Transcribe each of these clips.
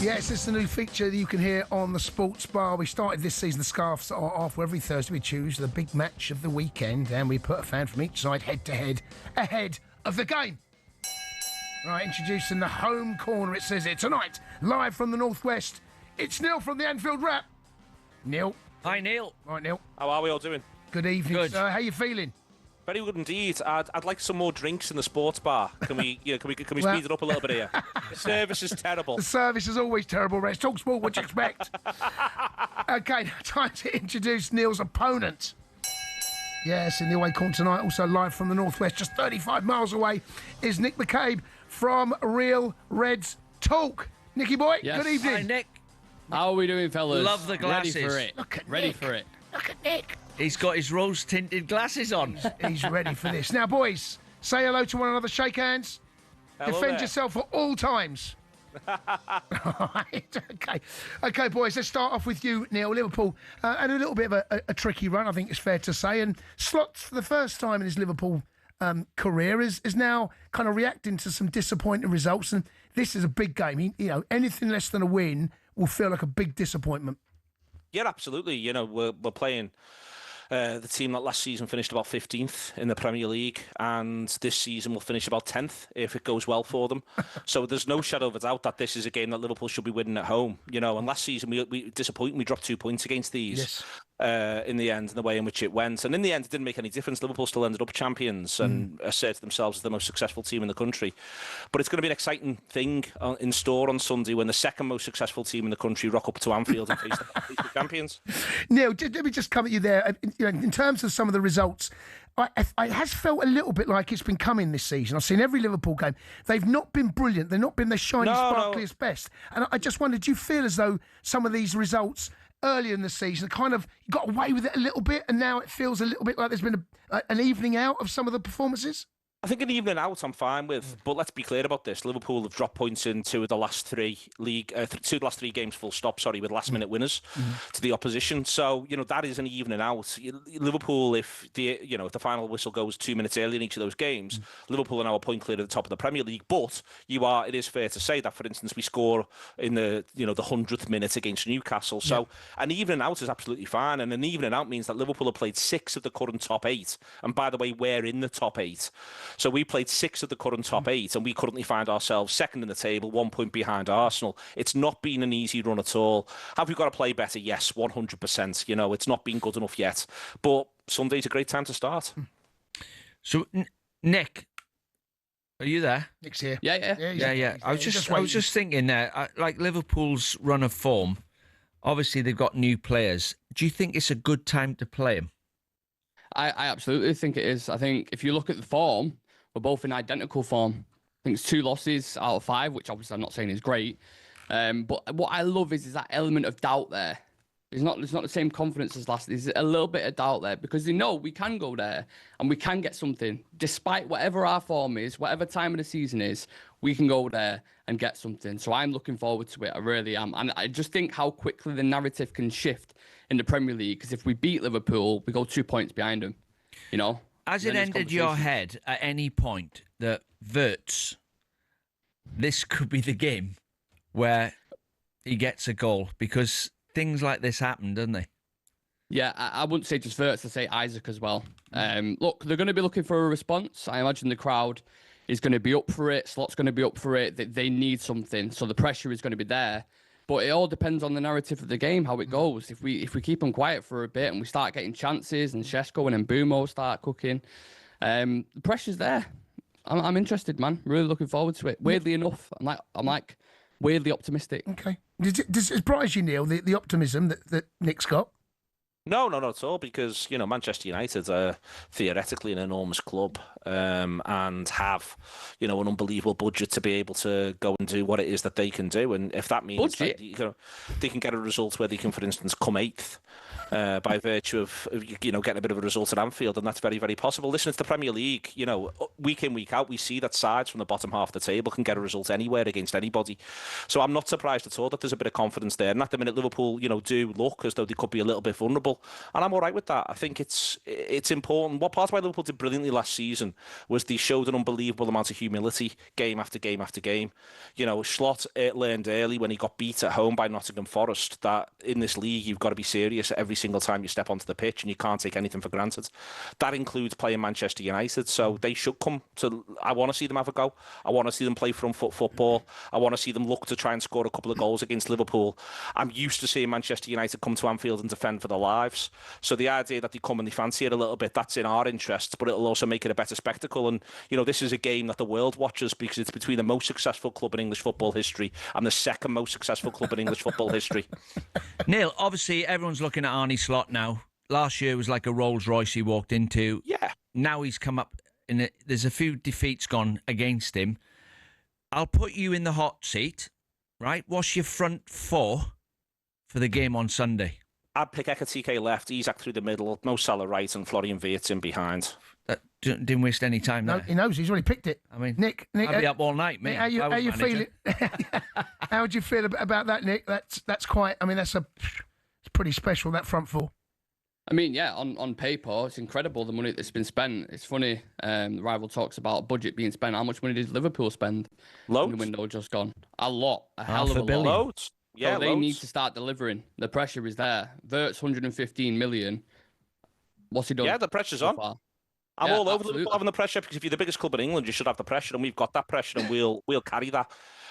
Yes, it's the new feature that you can hear on the Sports Bar. We started this season, the Scarfs are off every Thursday. We choose the big match of the weekend and we put a fan from each side head-to-head ahead of the game. Right, introducing the home corner, it says it. Tonight, live from the Northwest, it's Neil from the Anfield Wrap. Neil. Hi, Neil. Right, Neil. How are we all doing? Good evening, Good. sir. How you feeling? Very good indeed. I'd like some more drinks in the sports bar. Can we speed it up a little bit here? The service is terrible. The service is always terrible, Rex. talkSPORT, what do you expect? Okay, time to introduce Neil's opponent. Yes, in the away corner tonight, also live from the Northwest, just 35 miles away, is Nick McCabe from Real Reds Talk. Nicky boy, Yes. good evening. Hi, Nick. How are we doing, fellas? Love the glasses. Ready for it. Look at Ready Nick. for it. Look at Nick. He's got his rose-tinted glasses on. He's ready for this. Now, boys, say hello to one another, shake hands. Hello Defend there. yourself at all times. Right, okay, boys, let's start off with you, Neil. Liverpool had a little bit of a tricky run, I think it's fair to say, and Slot, for the first time in his Liverpool career, is now kind of reacting to some disappointing results, and this is a big game. Anything less than a win will feel like a big disappointment. Yeah, absolutely. We're playing the team that last season finished about 15th in the Premier League, and this season will finish about 10th if it goes well for them. So there's no shadow of a doubt that this is a game that Liverpool should be winning at home. And last season we disappointed. We dropped 2 points against these. Yes. In the end, and the way in which it went. And in the end, it didn't make any difference. Liverpool still ended up champions and asserted themselves as the most successful team in the country. But it's going to be an exciting thing in store on Sunday when the second most successful team in the country rock up to Anfield and face the champions. Neil, let me just come at you there. In terms of some of the results, it has felt a little bit like it's been coming this season. I've seen every Liverpool game. They've not been brilliant. They've not been their shiny, sparkliest best. And I just wondered, do you feel as though some of these results earlier in the season kind of got away with it a little bit, and now it feels a little bit like there's been an evening out of some of the performances? I think an evening out I'm fine with, but let's be clear about this. Liverpool have dropped points in two of the last three games full stop, with last minute winners to the opposition. So, that is an evening out. Liverpool, if the final whistle goes 2 minutes early in each of those games, Liverpool are now a point clear at the top of the Premier League. But it is fair to say that, for instance, we score in the 100th minute against Newcastle. So an evening out is absolutely fine. And an evening out means that Liverpool have played 6 of the current top 8. And by the way, we're in the top 8. So we played 6 of the current top 8, and we currently find ourselves second in the table, 1 point behind Arsenal. It's not been an easy run at all. Have we got to play better? Yes, 100%. It's not been good enough yet. But Sunday's a great time to start. So, Nick, are you there? Nick's here. Yeah. I was just thinking there, like Liverpool's run of form, obviously they've got new players. Do you think it's a good time to play them? I absolutely think it is. I think if you look at the form, we're both in identical form. I think it's 2 losses out of 5, which obviously I'm not saying is great. But what I love is that element of doubt there. There's not the same confidence as last. There's a little bit of doubt there because they know we can go there and we can get something. Despite whatever our form is, whatever time of the season is, we can go there and get something. So I'm looking forward to it. I really am. And I just think how quickly the narrative can shift in the Premier League, because if we beat Liverpool, we go 2 points behind them, Has it entered your head at any point that Wirtz, this could be the game where he gets a goal? Because things like this happen, don't they? Yeah, I wouldn't say just Wirtz, I'd say Isaac as well. Look, they're going to be looking for a response. I imagine the crowd is going to be up for it. Slot's going to be up for it. They need something, so the pressure is going to be there. But it all depends on the narrative of the game, how it goes. If we keep them quiet for a bit and we start getting chances and Shesko and Mbumo start cooking, the pressure's there. I'm interested, man. Really looking forward to it. Weirdly enough, I'm like weirdly optimistic. Okay. Does it surprise you, Neil, the optimism that Nick's got? No, not at all, because, Manchester United are theoretically an enormous club and have, an unbelievable budget to be able to go and do what it is that they can do. And if that means that, they can get a result where they can, for instance, come 8th by virtue of getting a bit of a result at Anfield, and that's very, very possible. Listen, it's the Premier League. Week in, week out, we see that sides from the bottom half of the table can get a result anywhere against anybody. So I'm not surprised at all that there's a bit of confidence there. And at the minute, Liverpool, do look as though they could be a little bit vulnerable, and I'm all right with that. I think it's important. What part of why Liverpool did brilliantly last season was they showed an unbelievable amount of humility game after game after game. Slot learned early when he got beat at home by Nottingham Forest that in this league you've got to be serious every single time you step onto the pitch, and you can't take anything for granted. That includes playing Manchester United, so they should come to. I want to see them have a go. I want to see them play front foot football. I want to see them look to try and score a couple of goals against Liverpool. I'm used to seeing Manchester United come to Anfield and defend for their lives, so the idea that they come and they fancy it a little bit, that's in our interests, but it'll also make it a better spectacle. And this is a game that the world watches because it's between the most successful club in English football history and the second most successful club in English football history. Neil, obviously everyone's looking at Arnie Slot now. Last year was like a Rolls Royce he walked into. Yeah. Now he's come up, there's a few defeats gone against him. I'll put you in the hot seat, right? What's your front four for the game on Sunday? I'd pick Ekatike left, Isak through the middle, Mo Salah right, and Florian Wirtz in behind. That didn't waste any time there. No, he knows. He's already picked it. I mean, Nick, I'd be up all night, mate. How you feeling? How would you feel about that, Nick? That's quite. I mean, it's pretty special, that front four. I mean, yeah, on paper, it's incredible the money that's been spent. It's funny, the Rival talks about budget being spent. How much money did Liverpool spend? Loads. In the window just gone? A lot. A hell Half of a a billion. lot. Loads. Yeah, so they loads. need to start delivering. The pressure is there. Wirtz, 115 million. What's he done? Yeah, the pressure's so on. far? I'm Yeah, all over absolutely. Liverpool having the pressure, because if you're the biggest club in England, you should have the pressure, and we've got that pressure, and we'll carry that.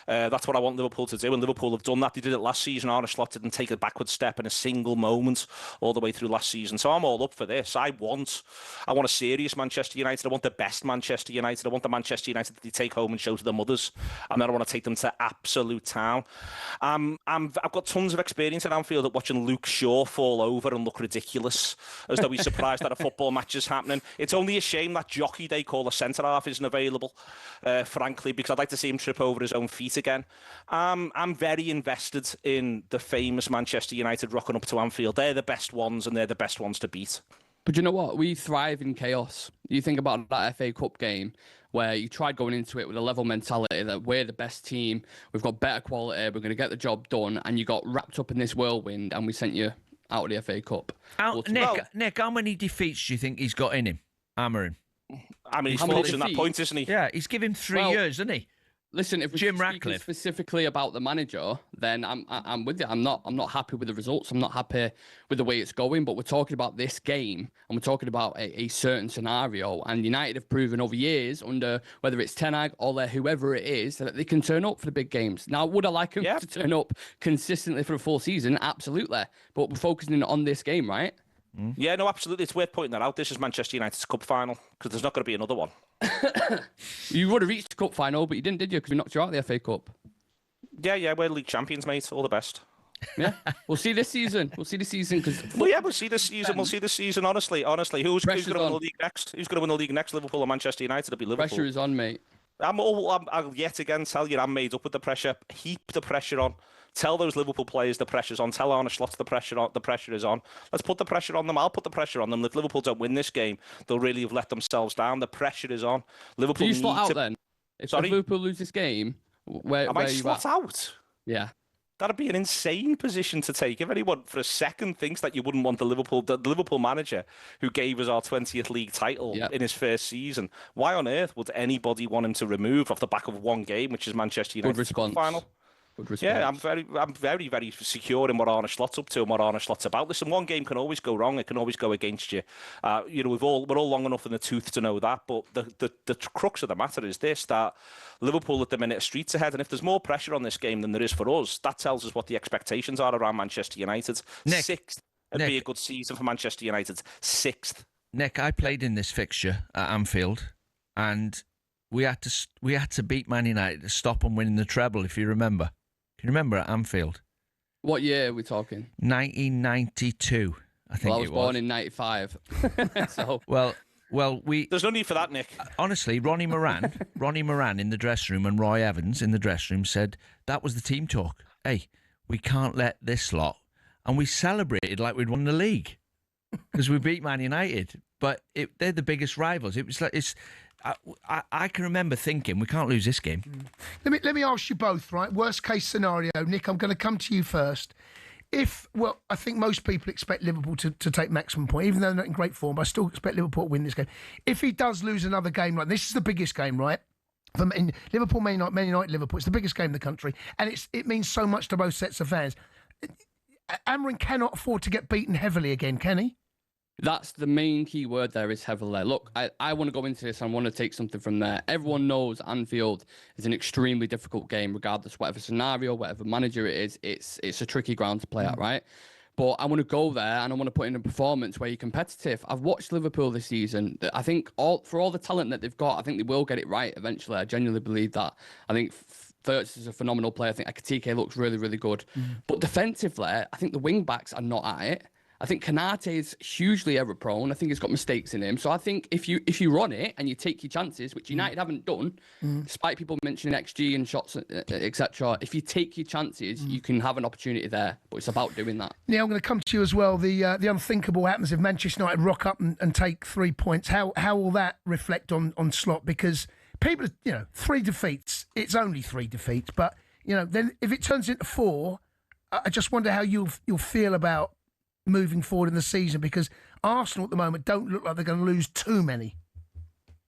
That's what I want Liverpool to do, and Liverpool have done that. They did it last season. Arne Slot didn't take a backward step in a single moment all the way through last season. So I'm all up for this. I want a serious Manchester United. I want the best Manchester United. I want the Manchester United that they take home and show to their mothers, and then I want to take them to absolute town. I've got tons of experience at Anfield at watching Luke Shaw fall over and look ridiculous, as though he's surprised that a football match is happening. It's only a shame that jockey they call a centre-half isn't available, frankly, because I'd like to see him trip over his own feet again. I'm very invested in the famous Manchester United rocking up to Anfield. They're the best ones, and they're the best ones to beat. But you know what? We thrive in chaos. You think about that FA Cup game where you tried going into it with a level mentality that we're the best team, we've got better quality, we're going to get the job done, and you got wrapped up in this whirlwind and we sent you out of the FA Cup. Nick, how many defeats do you think he's got in him? Hammering. I mean, he's fortunate that point, isn't he? Yeah, he's given 3 years, isn't he? Listen, if Jim we're speaking Ratcliffe. specifically about the manager, then I'm with you. I'm not happy with the results. I'm not happy with the way it's going. But we're talking about this game, and we're talking about a certain scenario. And United have proven over years, under whether it's Ten Hag or whoever it is, that they can turn up for the big games. Now, would I like them to turn up consistently for a full season? Absolutely. But we're focusing on this game, right? Yeah, no, absolutely. It's worth pointing that out. This is Manchester United's cup final, because there's not going to be another one. You would have reached the cup final, but you didn't, did you? Because we knocked you out of the FA Cup. Yeah, we're league champions, mate. All the best. Yeah, we'll see this season. We'll see this season because. Well, yeah, we'll see this season. We'll see this season. Honestly, who's going to win the league next? Who's going to win the league next? Liverpool or Manchester United? It'll be Liverpool. Pressure is on, mate. I'll yet again tell you, I'm made up with the pressure. Heap the pressure on. Tell those Liverpool players the pressure's on. Tell Arne Slot the pressure is on. Let's put the pressure on them. I'll put the pressure on them. If Liverpool don't win this game, they'll really have let themselves down. The pressure is on. Liverpool. Do you slot out then? If Liverpool lose this game, where am I you slot out? Yeah. That'd be an insane position to take. If anyone for a second thinks that you wouldn't want the Liverpool manager who gave us our 20th league title in his first season, why on earth would anybody want him to remove off the back of one game, which is Manchester United's final? Yeah, I'm very, very secure in what Arne Slot's up to and what Arne Slot's about. Listen, one game can always go wrong. It can always go against you. We're all long enough in the tooth to know that. But the crux of the matter is this: that Liverpool at the minute are streets ahead, and if there's more pressure on this game than there is for us, that tells us what the expectations are around Manchester United. Nick, 6th would be a good season for Manchester United. 6th. Nick, I played in this fixture at Anfield, and we had to beat Man United to stop them winning the treble. If you remember. Can you remember at Anfield? What year are we talking? 1992, I think. Well, I was born in 95. So. Well, There's no need for that, Nick. Honestly, Ronnie Moran in the dressing room and Roy Evans in the dressing room said that was the team talk. Hey, we can't let this lot and we celebrated like we'd won the league because we beat Man United. But they're the biggest rivals. It was like I can remember thinking we can't lose this game. Let me ask you both, right? Worst case scenario, Nick. I'm going to come to you first. I think most people expect Liverpool to take maximum point, even though they're not in great form. But I still expect Liverpool to win this game. If he does lose another game, like this is the biggest game, right? In Liverpool, Man United, Liverpool. It's the biggest game in the country, and it means so much to both sets of fans. Amorim cannot afford to get beaten heavily again, can he? That's the main key word there, is heavily. Look, I want to go into this and I want to take something from there. Everyone knows Anfield is an extremely difficult game, regardless whatever scenario, whatever manager it is. It's a tricky ground to play at, right? But I want to go there and I want to put in a performance where you're competitive. I've watched Liverpool this season. I think for all the talent that they've got, I think they will get it right eventually. I genuinely believe that. I think Virts is a phenomenal player. I think Ekitike looks really, really good. But defensively, I think the wing backs are not at it. I think Kanate is hugely error prone. I think he's got mistakes in him. So I think if you run it and you take your chances, which United haven't done, despite people mentioning XG and shots, etc., if you take your chances, you can have an opportunity there. But it's about doing that. Yeah, I'm going to come to you as well. The unthinkable happens if Manchester United rock up and take 3 points. How will that reflect on Slot? Because people, 3 defeats. It's only 3 defeats, but then if it turns into 4, I just wonder how you'll feel about moving forward in the season, because Arsenal at the moment don't look like they're going to lose too many.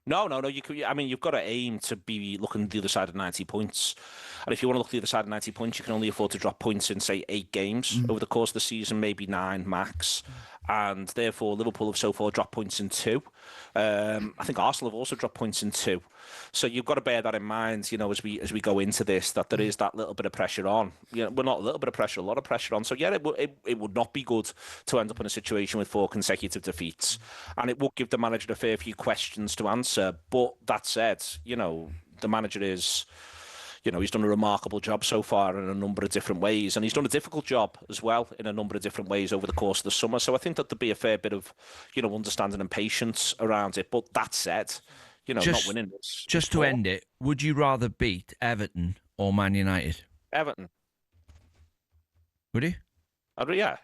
No. You've got to aim to be looking at the other side of 90 points. And if you want to look at the other side of 90 points, you can only afford to drop points in, say, 8 games over the course of the season, maybe 9 max. And therefore, Liverpool have so far dropped points in 2. I think Arsenal have also dropped points in 2. So you've got to bear that in mind, as we go into this, that there is that little bit of pressure on. Well, not a little bit of pressure, a lot of pressure on. So yeah, it would not be good to end up in a situation with 4 consecutive defeats, and it would give the manager a fair few questions to answer. But that said, the manager is. He's done a remarkable job so far in a number of different ways, and he's done a difficult job as well in a number of different ways over the course of the summer. So I think that there'd be a fair bit of, understanding and patience around it. But that said, not winning this. Just to end it, would you rather beat Everton or Man United? Everton. Would you? Yeah.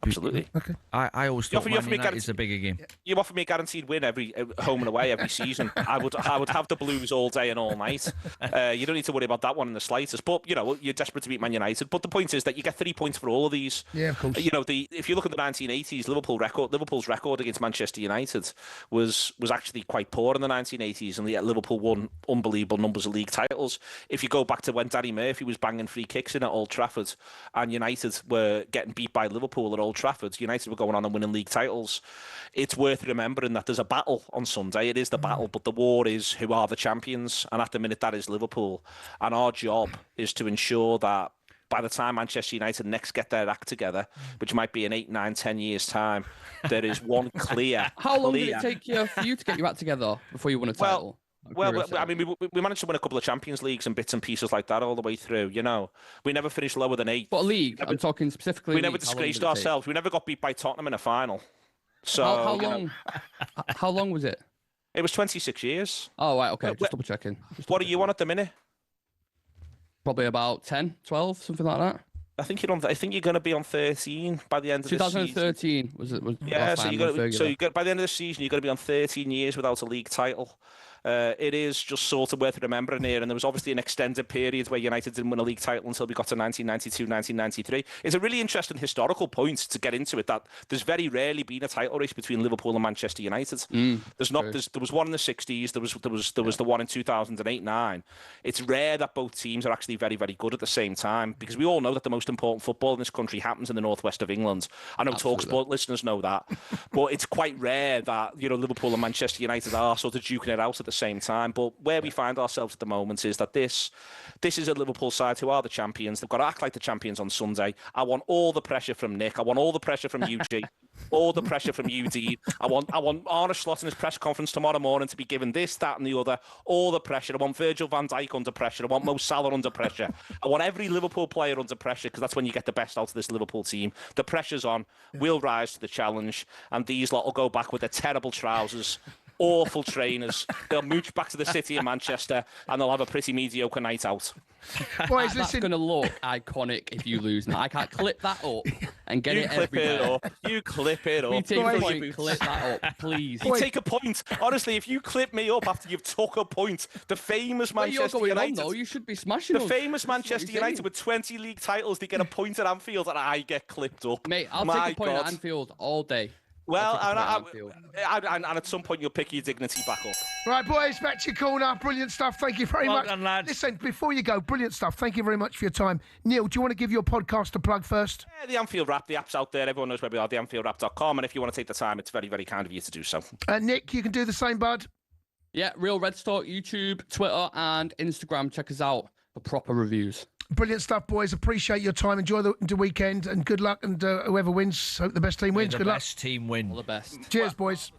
Absolutely. Okay. I always thought Man United is a bigger game. You offer me a guaranteed win every home and away every season. I would have the Blues all day and all night. You don't need to worry about that one in the slightest. But you're desperate to beat Man United. But the point is that you get 3 points for all of these. Yeah, of course. If you look at the 1980s, Liverpool's record against Manchester United was actually quite poor in the 1980s, and yet Liverpool won unbelievable numbers of league titles. If you go back to when Danny Murphy was banging free kicks in at Old Trafford, and United were getting beat by Liverpool at Old Trafford, United were going on and winning league titles. It's worth remembering that there's a battle on Sunday. It is the battle, but the war is who are the champions, and at the minute that is Liverpool. And our job is to ensure that by the time Manchester United next get their act together, which might be in 8, 9, 10 years' time, there is one clear. How long did it take for you to get your act together before you won a title? We managed to win a couple of Champions Leagues and bits and pieces like that all the way through. We never finished lower than 8th. But a league, I'm talking specifically. We never disgraced ourselves. We never got beat by Tottenham in a final. So how long? How long was it? It was 26 years. Oh right, okay. Just double checking. What are you on at the minute? Probably about 10, 12, something like that. I think you're going to be on 13 by the end of the season. 2013 was yeah. So you got by the end of the season, you're going to be on 13 years without a league title. It is just sort of worth remembering here, and there was obviously an extended period where United didn't win a league title until we got to 1992, 1993. It's a really interesting historical point to get into it, that there's very rarely been a title race between Liverpool and Manchester United. There was one in the 60s, there was the one in 2008-9. It's rare that both teams are actually very, very good at the same time, because we all know that the most important football in this country happens in the northwest of England. I know talkSPORT listeners know that, but it's quite rare that Liverpool and Manchester United are sort of duking it out at the same time. But where we find ourselves at the moment is that this is a Liverpool side who are the champions. They've got to act like the champions on Sunday. I want all the pressure from Nick. I want all the pressure from UG. All the pressure from you, Dean. I want Arne Slot in his press conference tomorrow morning to be given this, that and the other. All the pressure. I want Virgil van Dijk under pressure. I want Mo Salah under pressure. I want every Liverpool player under pressure, because that's when you get the best out of this Liverpool team. The pressure's on. We'll rise to the challenge, and these lot will go back with their terrible trousers awful trainers. They'll mooch back to the city of Manchester and they'll have a pretty mediocre night out. Boys, That's going to look iconic if you lose now. I can't clip that up and get it everywhere. You clip it up. You take a point, clip that up, please. You take a point. Honestly, if you clip me up after you've took a point, the famous Manchester United... though. You should be smashing the famous Manchester United with 20 league titles, they get a point at Anfield and I get clipped up. Mate, I'll take a point at Anfield all day. Well, and at some point you'll pick your dignity back up. Right, boys, back to your corner. Brilliant stuff. Thank you very much. Done, lads. Listen, before you go, brilliant stuff. Thank you very much for your time. Neil, do you want to give your podcast a plug first? Yeah, the Anfield Wrap, the app's out there. Everyone knows where we are, theanfieldwrap.com. And if you want to take the time, it's very, very kind of you to do so. Nick, you can do the same, bud. Yeah, Real Red Stalk, YouTube, Twitter, and Instagram. Check us out for proper reviews. Brilliant stuff, boys. Appreciate your time. Enjoy the weekend and good luck. And whoever wins, hope the best team wins. The good luck. best team win. All the best. Cheers, boys.